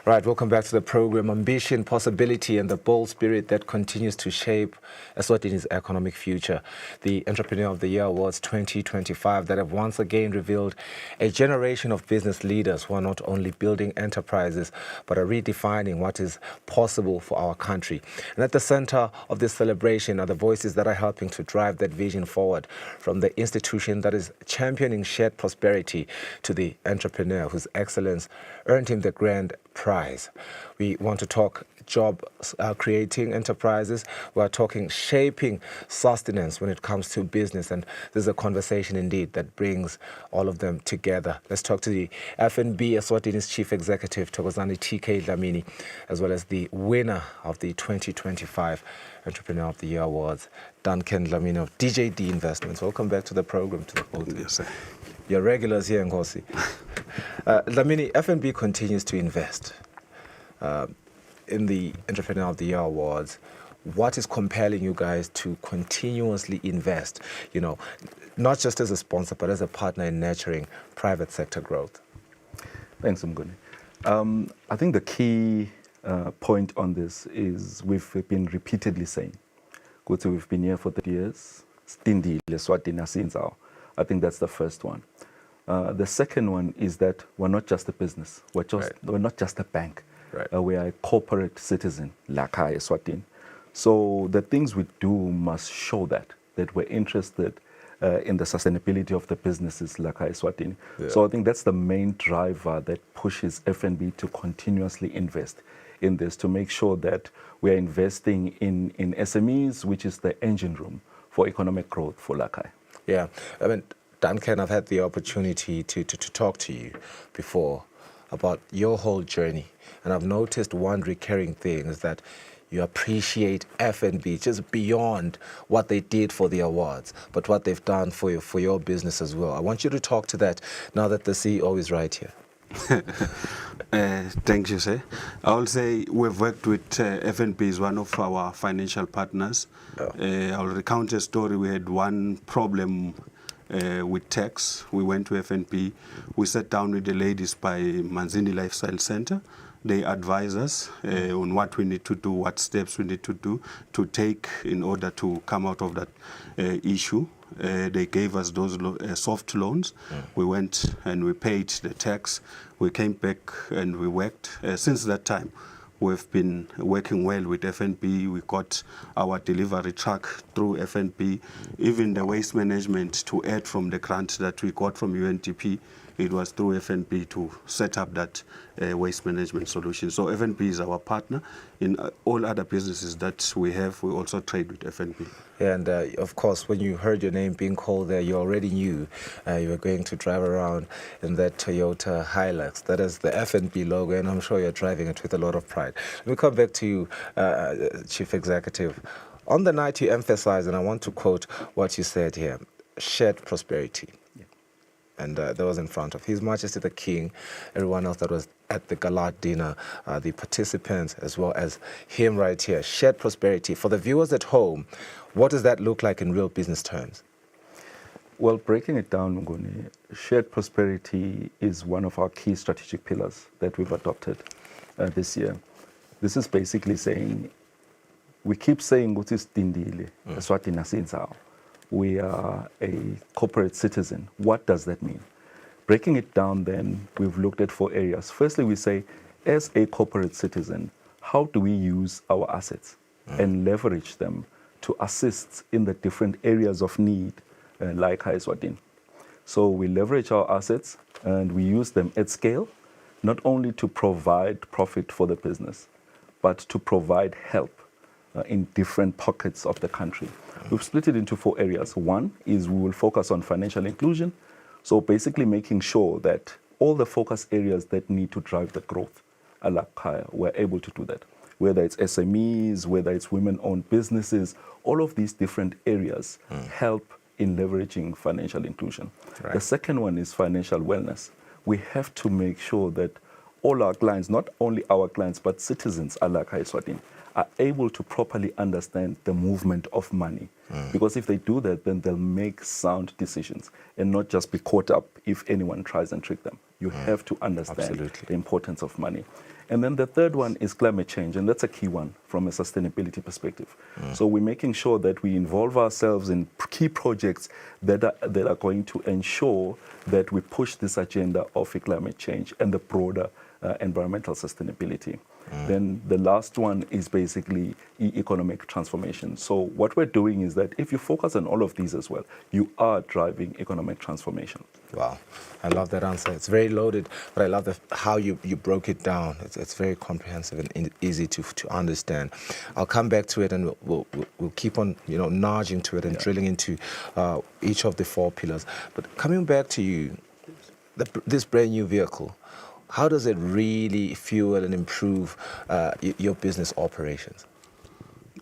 Right, welcome back to the program. Ambition, possibility, and the bold spirit that continues to shape Eswatini's economic future. The Entrepreneur of the Year Awards 2025 that have once again revealed a generation of business leaders who are not only building enterprises, but are redefining what is possible for our country. And at the center of this celebration are the voices that are helping to drive that vision forward, from the institution that is championing shared prosperity to the entrepreneur whose excellence earned him the grand prize. We want to talk job creating enterprises. We are talking shaping sustenance when it comes to business, and this is a conversation indeed that brings all of them together. Let's talk to the FNB Eswatini's Chief Executive, Thokozani TK Dlamini, as well as the winner of the 2025 Entrepreneur of the Year Awards, Duncan Dlamini of DJD Investments. Welcome back to the program, to the both of you. Yes, sir. You're regulars here in Ngosi. Dlamini, FNB continues to invest in the Entrepreneur of the Year Awards. What is compelling you guys to continuously invest, not just as a sponsor, but as a partner in nurturing private sector growth? Thanks, Mguni. I think the key point on this is we've been repeatedly saying, we've been here for 30 years, Stindile Eswatini asinzawo. I think that's the first one. The second one is that we're not just a business. We're not just a bank. Right. We are a corporate citizen, like Eswatini. So the things we do must show that we're interested in the sustainability of the businesses like Eswatini. Yeah. So I think that's the main driver that pushes FNB to continuously invest in this, to make sure that we are investing in SMEs, which is the engine room for economic growth for Lakai. Yeah, I mean, Duncan, I've had the opportunity to talk to you before about your whole journey, and I've noticed one recurring thing is that you appreciate FNB just beyond what they did for the awards, but what they've done for your business as well. I want you to talk to that now that the CEO is right here. Thank you, sir. I will say we've worked with FNB as one of our financial partners. Oh. I'll recount a story. We had one problem with tax. We went to FNB. We sat down with the ladies by Manzini Lifestyle Center. They advise us on what we need to do, what steps we need to do to take in order to come out of that issue. They gave us those soft loans. We went and we paid the tax. We came back and we worked. Since that time, we've been working well with FNB. We got our delivery truck through FNB. Even the waste management to add from the grant that we got from UNDP, it was through FNB to set up that waste management solution. So FNB is our partner. In all other businesses that we have, we also trade with FNB. Yeah, and of course, when you heard your name being called there, you already knew you were going to drive around in that Toyota Hilux. That is the FNB logo, and I'm sure you're driving it with a lot of pride. Let me come back to you, Chief Executive. On the night you emphasized, and I want to quote what you said here, shared prosperity. And that was in front of His Majesty the King, everyone else that was at the gala dinner, the participants, as well as him right here. Shared prosperity. For the viewers at home, what does that look like in real business terms? Well, breaking it down, Nguni, shared prosperity is one of our key strategic pillars that we've adopted this year. This is basically saying, we keep saying, what is Tindile, Eswatini asinzawo. We are a corporate citizen. What does that mean? Breaking it down then, we've looked at 4 areas. Firstly, we say, as a corporate citizen, how do we use our assets and leverage them to assist in the different areas of need, like Eswatini? So we leverage our assets and we use them at scale, not only to provide profit for the business, but to provide help in different pockets of the country. We've split it into 4 areas. One is we will focus on financial inclusion. So basically making sure that all the focus areas that need to drive the growth, we're able to do that. Whether it's SMEs, whether it's women-owned businesses, all of these different areas help in leveraging financial inclusion. Right. The second one is financial wellness. We have to make sure that all our clients, not only our clients, but citizens like Eswatini, are able to properly understand the movement of money. Because if they do that, then they'll make sound decisions and not just be caught up if anyone tries and trick them. You have to understand Absolutely. the importance of money. And then the third one is climate change, and that's a key one from a sustainability perspective. So we're making sure that we involve ourselves in key projects that are going to ensure that we push this agenda of climate change and the broader environmental sustainability. Then the last one is basically economic transformation. So what we're doing is that if you focus on all of these as well, you are driving economic transformation. Wow, I love that answer. It's very loaded, but I love how you broke it down. It's very comprehensive and easy to understand. I'll come back to it, and we'll keep on nudging to it and drilling into each of the 4 pillars. But coming back to you, this brand new vehicle, how does it really fuel and improve your business operations?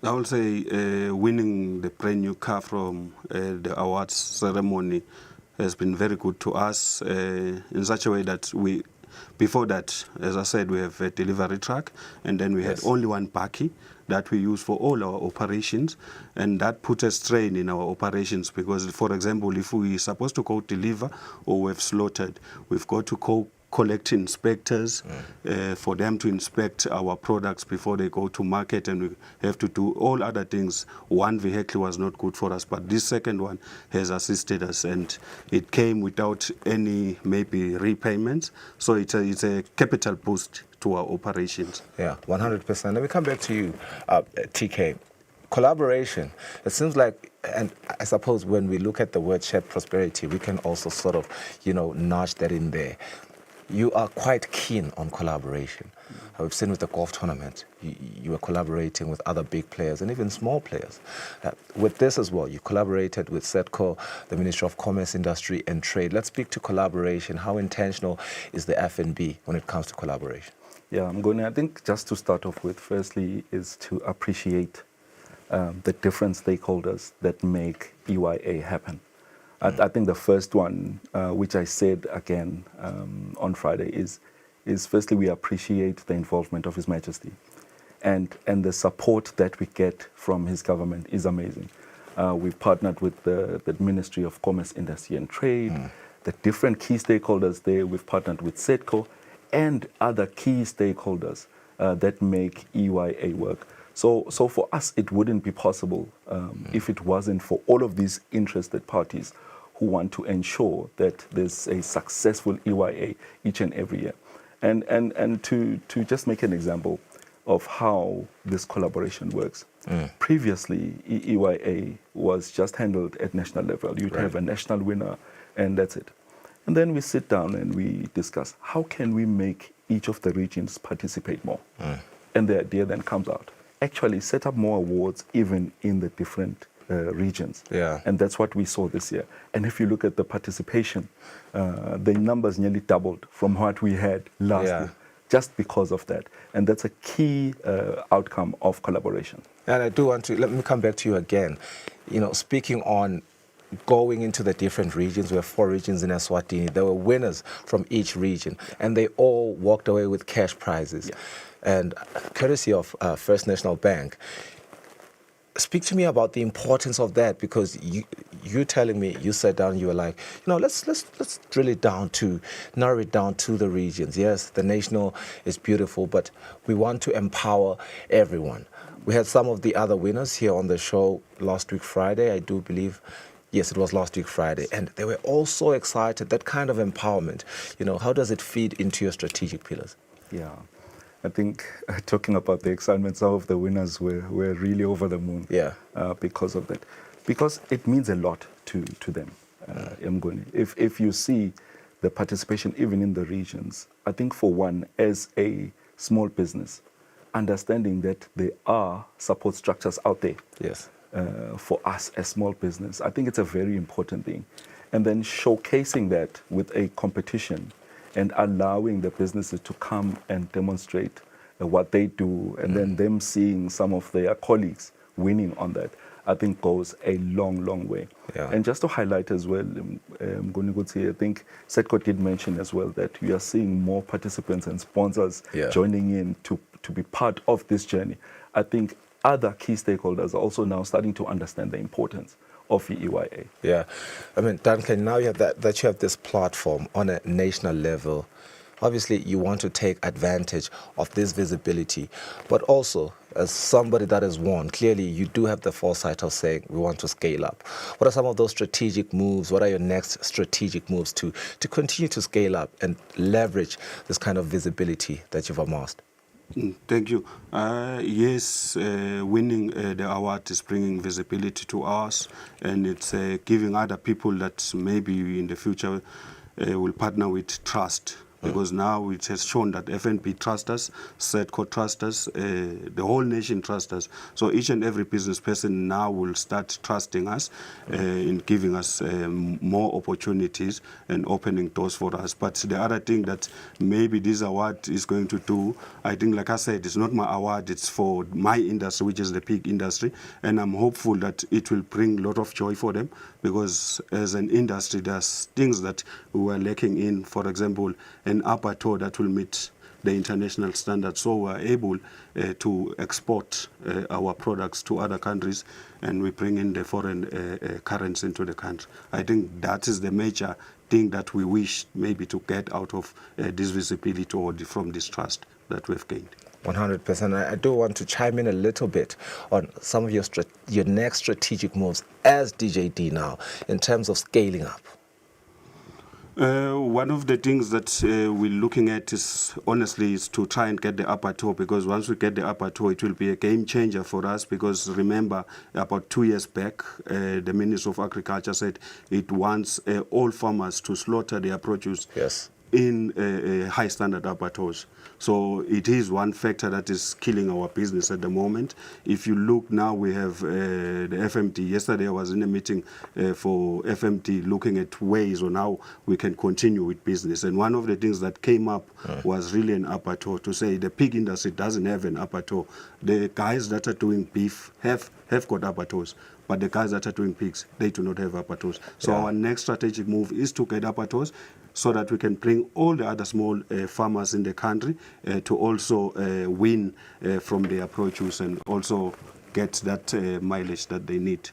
I would say winning the brand new car from the awards ceremony has been very good to us in such a way that before that, as I said, we have a delivery truck, and then we had only one bakkie that we use for all our operations, and that put a strain in our operations because, for example, if we are supposed to go deliver or we've slaughtered, we've got to go collect inspectors for them to inspect our products before they go to market, and we have to do all other things. One vehicle was not good for us, but this second one has assisted us, and it came without any maybe repayments. So it's a capital boost to our operations. Yeah, 100%. Let me come back to you, TK. Collaboration. It seems like, and I suppose when we look at the word shared prosperity, we can also sort of, nudge that in there. You are quite keen on collaboration. We've seen with the golf tournament, you are collaborating with other big players and even small players. With this as well, you collaborated with SETCO, the Ministry of Commerce, Industry and Trade. Let's speak to collaboration. How intentional is the FNB when it comes to collaboration? Yeah, I think just to start off with, firstly, is to appreciate the different stakeholders that make EYA happen. I think the first one, which I said again on Friday, is firstly we appreciate the involvement of His Majesty, and the support that we get from his government is amazing. We've partnered with the Ministry of Commerce, Industry and Trade, the different key stakeholders there. We've partnered with SETCO and other key stakeholders that make EYA work. So for us, it wouldn't be possible if it wasn't for all of these interested parties who want to ensure that there's a successful EYA each and every year. And to just make an example of how this collaboration works. Previously, EYA was just handled at national level. You'd have a national winner, and that's it. And then we sit down and we discuss, how can we make each of the regions participate more? And the idea then comes out. Actually set up more awards even in the different regions. And that's what we saw this year. And if you look at the participation, the numbers nearly doubled from what we had last year, just because of that. And that's a key outcome of collaboration. And I do want to, let me come back to you again. Speaking on going into the different regions, we have 4 regions in Eswatini. There were winners from each region, and they all walked away with cash prizes. And courtesy of First National Bank, speak to me about the importance of that, because you telling me, you sat down, you were like, let's drill it down to, narrow it down to the regions. Yes, the national is beautiful, but we want to empower everyone. We had some of the other winners here on the show last week Friday, I do believe. Yes, it was last week Friday, and they were all so excited. That kind of empowerment, how does it feed into your strategic pillars? Yeah. I think talking about the excitement, some of the winners were really over the moon because of that. Because it means a lot to them, Mnguni. If you see the participation even in the regions, I think for one, as a small business, understanding that there are support structures out there for us as small business, I think it's a very important thing. And then showcasing that with a competition and allowing the businesses to come and demonstrate what they do, and then them seeing some of their colleagues winning on that, I think goes a long, long way. And just to highlight as well, I think SETCO did mention as well that we are seeing more participants and sponsors joining in to be part of this journey. I think other key stakeholders are also now starting to understand the importance of the EYA. Yeah, I mean, Duncan, now you have that you have this platform on a national level. Obviously, you want to take advantage of this visibility, but also, as somebody that has won, clearly you do have the foresight of saying we want to scale up. What are some of those strategic moves? What are your next strategic moves to continue to scale up and leverage this kind of visibility that you've amassed? Thank you. Yes, winning the award is bringing visibility to us, and it's giving other people that maybe in the future will partner with trust. Because now it has shown that FNB trusts us, Sedco trusts us, the whole nation trusts us. So each and every business person now will start trusting us in giving us more opportunities and opening doors for us. But the other thing that maybe this award is going to do, I think, like I said, it's not my award, it's for my industry, which is the pig industry. And I'm hopeful that it will bring a lot of joy for them, because as an industry, there's things that we were lacking in. For example, an abattoir that will meet the international standards, so we're able to export our products to other countries, and we bring in the foreign currency into the country. I think that is the major thing that we wish maybe to get out of this visibility or from this trust that we've gained. 100%. I do want to chime in a little bit on some of your next strategic moves as DJD now in terms of scaling up. One of the things that we're looking at is, honestly, is to try and get the upper toe, because once we get the upper toe, it will be a game changer for us. Because remember, about 2 years back, the Minister of Agriculture said it wants all farmers to slaughter their produce in high standard abattoirs. So it is one factor that is killing our business at the moment. If you look now, we have the FMD. Yesterday I was in a meeting for FMD looking at ways on how we can continue with business. And one of the things that came up was really an abattoir, to say the pig industry doesn't have an abattoir. The guys that are doing beef have got abattoirs, but the guys that are doing pigs, they do not have abattoirs. So our next strategic move is to get abattoirs, so that we can bring all the other small farmers in the country to also win from their produce, and also get that mileage that they need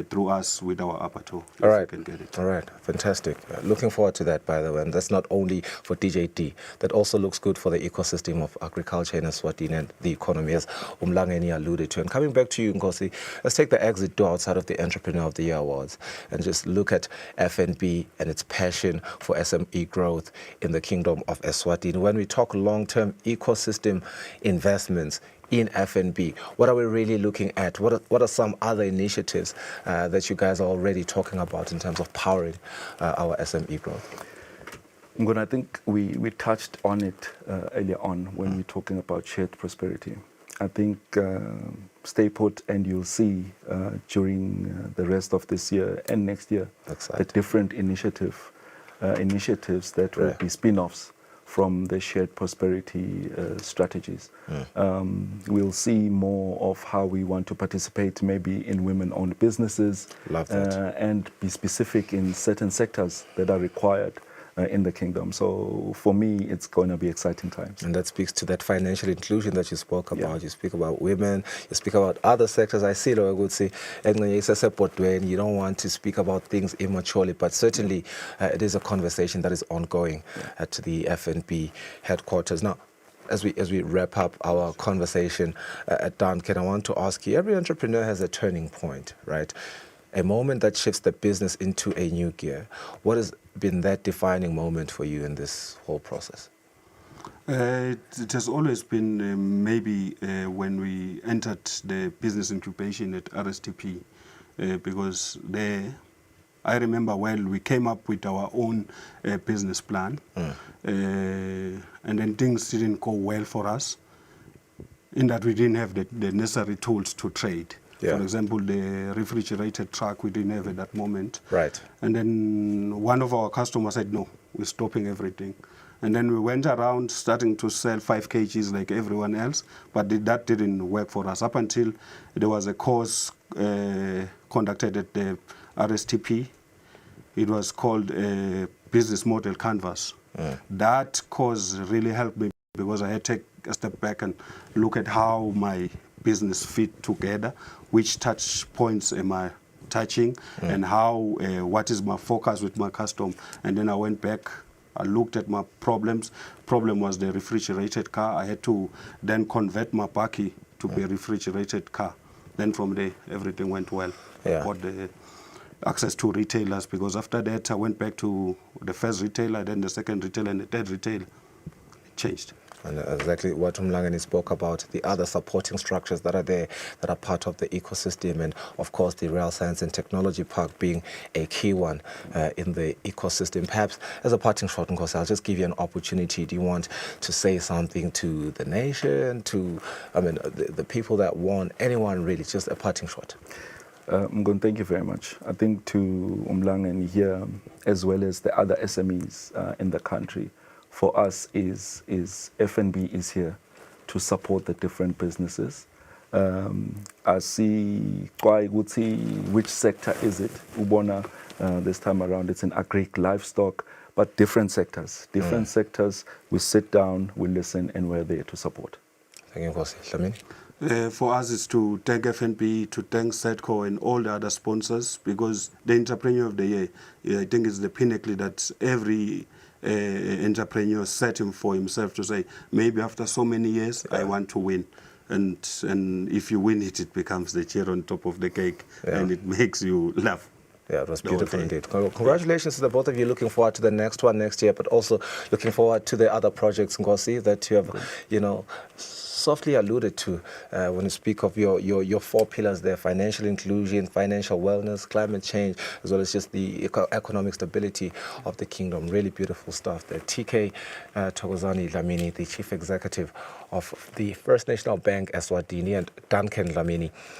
through us with our abattoir. All right. Can get it. All right. Fantastic. Looking forward to that, by the way. And that's not only for DJD. That also looks good for the ecosystem of agriculture in Eswatini and the economy, as Umlangeni alluded to. And coming back to you, Nkosi, let's take the exit door outside of the Entrepreneur of the Year Awards and just look at FNB and its passion for SME growth in the Kingdom of Eswatini. When we talk long-term ecosystem investments in FNB, what are we really looking at? What are some other initiatives that you guys are already talking about in terms of powering our SME growth? Ngona, I think we touched on it earlier on when we're talking about shared prosperity. I think stay put, and you'll see during the rest of this year and next year the different initiatives that will be spin-offs from the shared prosperity strategies. We'll see more of how we want to participate maybe in women-owned businesses. Love that. And be specific in certain sectors that are required in the kingdom. So for me, it's going to be exciting times. And that speaks to that financial inclusion that you spoke about. Yeah. You speak about women, you speak about other sectors. I see, I would say, you don't want to speak about things immaturely, but certainly it is a conversation that is ongoing at the FNB headquarters. Now, as we wrap up our conversation at Duncan, I want to ask you, every entrepreneur has a turning point, right? A moment that shifts the business into a new gear. What has been that defining moment for you in this whole process? It has always been maybe when we entered the business incubation at RSTP, because there, I remember well, we came up with our own business plan, and then things didn't go well for us, in that we didn't have the necessary tools to trade. Yeah. For example, the refrigerated truck we didn't have at that moment. Right. And then one of our customers said, no, we're stopping everything. And then we went around starting to sell 5 kgs like everyone else, but that didn't work for us up until there was a course conducted at the RSTP. It was called Business Model Canvas. That course really helped me, because I had to take a step back and look at how my business fit together, which touch points am I touching, and how what is my focus with my customer. And then I went back, I looked at my problems. Problem was the refrigerated car. I had to then convert my bakkie to be a refrigerated car. Then from there, everything went well. Yeah. Got the access to retailers, because after that I went back to the first retailer, then the second retailer, and the third retailer. It changed. And exactly what Umlangeni spoke about, the other supporting structures that are there, that are part of the ecosystem, and of course the Rail Science and Technology Park being a key one in the ecosystem. Perhaps as a parting shot, Nkosi, I'll just give you an opportunity. Do you want to say something to the nation, to the people that won, anyone really, just a parting shot? Mgon, thank you very much. I think to Umlangeni here, as well as the other SMEs in the country, for us is FNB is here to support the different businesses. I see which sector is it? Ubona, this time around it's in agric, livestock, but different sectors. Different sectors, we sit down, we listen, and we're there to support. Thank you, Nkosi. Dlamini? For us is to thank FNB, to thank SETCO and all the other sponsors, because the Entrepreneur of the Year, I think is the pinnacle that every entrepreneur set him for himself to say, maybe after so many years, I want to win. And if you win it, it becomes the cherry on top of the cake, and it makes you laugh. Yeah, it was beautiful indeed. Congratulations to the both of you. Looking forward to the next one next year, but also looking forward to the other projects, Nkosi, that you have, softly alluded to when you speak of your four pillars there: financial inclusion, financial wellness, climate change, as well as just the economic stability of the kingdom. Really beautiful stuff there. TK Thokozani Dlamini, the Chief Executive of the First National Bank Eswatini, and Duncan Dlamini,